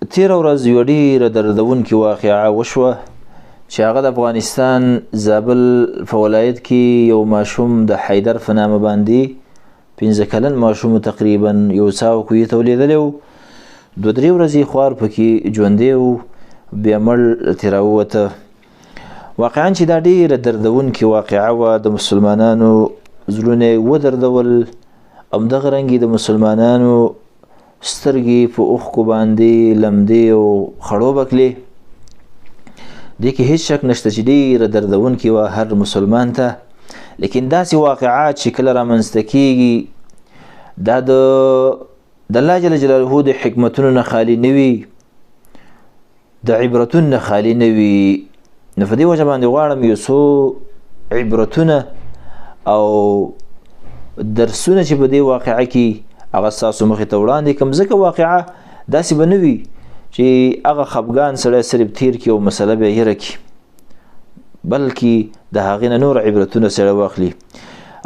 تیره ورځ یوه ډېره دردونکې واقعه وشوه چې هغه د افغانستان زابل په ولایت کې یو ماشوم د حیدر په نامه باندې 15 کلن ماشوم تقریبا یو څاو کوی تولیدلی و 2-3 ورځې خوار پکې ژوندی و بیا مړ ترې راووته. واقعا چې دا ډېره دردونکې واقعه وه د مسلمانانو زړونه یې ودردول. همدغه رنګې د مسلمانانو سترګې په اوښکو باندې لمدې او خړوبه کړې. دې کې هېڅ شک نشته چې ډېره دردونکې وه هر مسلمان ته. لیکن داسې واقعات چې کله رامنځته کېږي دا د الله جل جلاله د حکمتونو نه خالي نه وي، د عبرتونو نه خالي نه وي. نو په دې وجه باندې غواړم یو څو عبرتونه او درسونه چې په دې واقعه کې هغه ستاسو مخې ته وړاندې کړم، ځکه واقعه داسې به نه وي چې هغه خفګان سړی صرف تیر کړي او مسله بیا هیره کړي، بلکې د هغې نه نور عبرتونه سړی واخلي.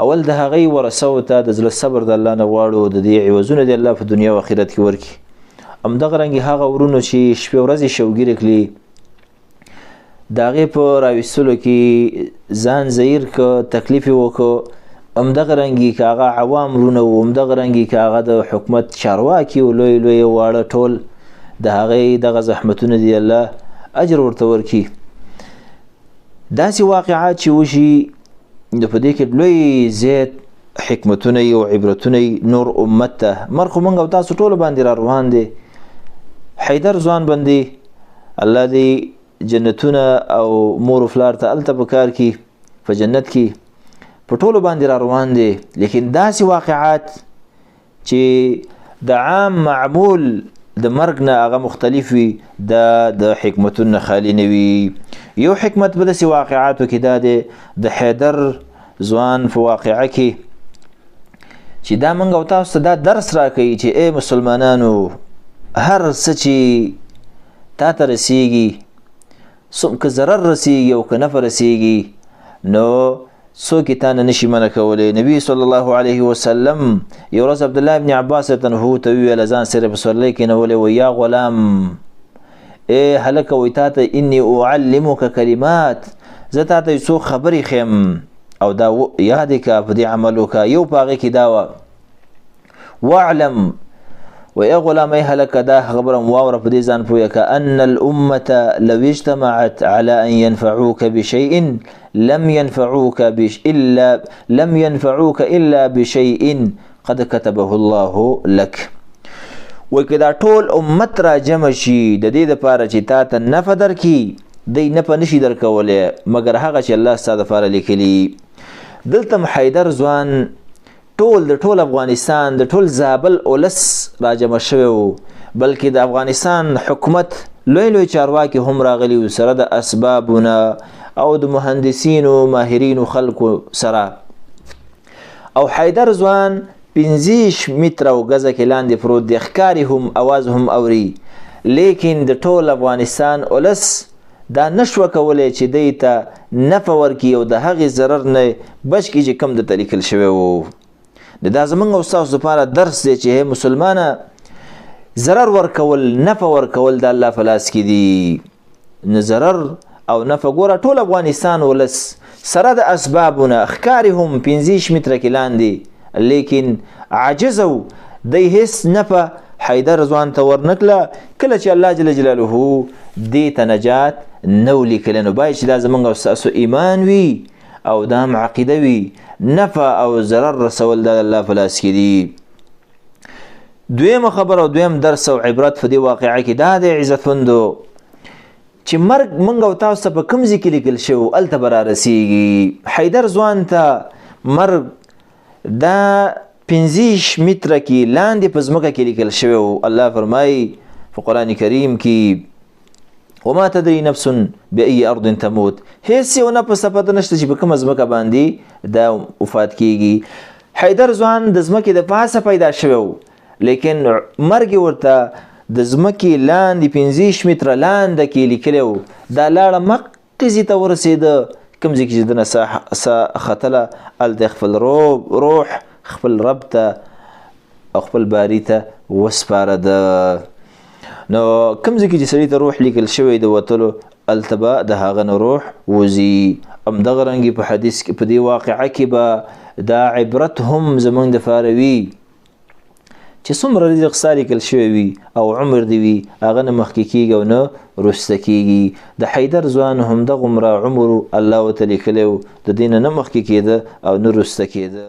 اول د هغې ورثو ته د زړه صبر د الله نه غواړو، د دې عوضونه د الله په دنیا او آخرت کې ورکړي. همدغه رنګې هغه ورونو چې شپې ورځې شوګیرې کړي د هغې په راویستلو کې ځان زهیر که تکلیف یې وکړه، همدغه رنګې که هغه عوام رونه و، همدغه رنګې که هغه د حکومت چارواکي و لوی لوی واړه ټول د هغې دغه زحمتونه دي الله اجر ورته ورکړي. داسې واقعات چې وشي نو په دې کې لوی زیات حکمتونه او عبرتونه نور امت ته مرخ موږ او تاسو ټول باندې را روان دي. حیدر ځوان باندې الله دې جنتونه او مور و فلار ته هلته په کار کې په جنت کې په ټولو باندې را روان دي. لیکن داسې واقعات چې د عام معمول د مرګ نه هغه مختلف وي د حکمتونو نه خالي نه وي. یو حکمت په داسې واقعاتو کې دا دی د حیدر ځوان په واقعه کې چې دا موږ او تاسو ته دا درس راکوي چې ای مسلمانانو هر څه چې تا ته رسیږي که ضرر رسیږي او که نفع رسیږي نو څوک یې تا نه نشي منع کولی. نبي صلی الله علیه وسلم یو ورځ عبدالله ابن عباس ته ته وویل ځان سره په سورلۍ کېنولی و یا غلام ای هلکه وایي تا ته انی اعلمک کلمات زه تا ته یو څو خبرې ښیم او دا یاد یې که په دې عمل وکړه. یو په هغې کې دا وه واعلم و ای غلام ای هلکه دا خبره واوره په دې ځان پوهه که ان الامة لو اجتمعت على ان ينفعوك بشيء لم ينفعوك الا بشيء قد كتبه الله لك. وای که دا ټول امت را جمع شي د دې دپاره چې تا ته نفع درکړي دی نفع نشي درکولی مګر هغه چې الله ستا دپاره لیکلي. دلته حیدر ځوان ټول د ټول افغانستان د ټول زابل اولس را جمع شوی و، بلکې د افغانستان حکومت لوی لوی چارواکي هم راغلي و سره د اسبابونه او د مهندسینو ماهرینو خلکو سره. او حیدر ځوان 15 متره او ګزه کې لاندې پروت دی، ښکاري هم اواز هم اوري، لیکن د ټول افغانستان اولس دا نشوه کولی چې دی ته نفع ورکړي او د هغې ضرر نه بچ کړي چې کم درته لیکل شوی و. دا زموږ او ستاسو دپاره درس دی چې مسلمانه ضرر ورکول نفع ورکول د الله په لاس کې دي. نه ضرر او نفع ګوره ټول افغانستان ولس سره د اسبابونه ښکاري هم 15 متره کې لاندې، لیکن عاجز و دی هیڅ نفع حیدر ځوان ته ورنکړه. کله چې الله جل جلاله دې ته نجات نه و لیکلی نو باید چې دا زموږ او ستاسو ایمان وي او دا هم عقیده وي نفع او ضرر رسول د الله په لاس کې دي. دویمه خبره او دویم درس او عبرت په دې واقعه کې دا دی عزتمندو چې مرګ موږ او تاسو ته په کوم ځای کې لیکل شوی هلته به رارسیږي. حیدر ځوان ته مرګ دا 15 متره کې لاندې په ځمکه کې لیکل شوی و. الله فرمایي په قرآن کریم کې وما تدري نفس بأي أرض تموت، هیڅ یو نفس ته پته نشته چې په کومه ځمکه باندې دا وفات کیږي. حیدر ځوان د ځمکې د پاسه پیدا شوی و، لیکن مرګ ورته د ځمکې لاندې 15 متره لاندې کې لیکلی و. دا لاړه مقې ځای ته ورسېده کوم ځای کې چې دنه سا ختله هلته خپل روح خپل رب ته او خپل باری ته وسپاره ده. نو کوم ځای کې چې سړي ته روح لیکل شوی د وتلو هلته به د هغه نه روح وځي. همدغه رنګې په حدیث کې په دې واقعه کې به دا عبرت هم زموږ دپاره وي چې څومره رزق ستا لیکل شوی وي او عمر دی وي هغه نه مخکې کېږي او نه وروسته کېږي. د حیدر ځوان همدغومره عمر الله ورته لیکلی و، د دې نه مخکې کېده او نه وروسته کېده.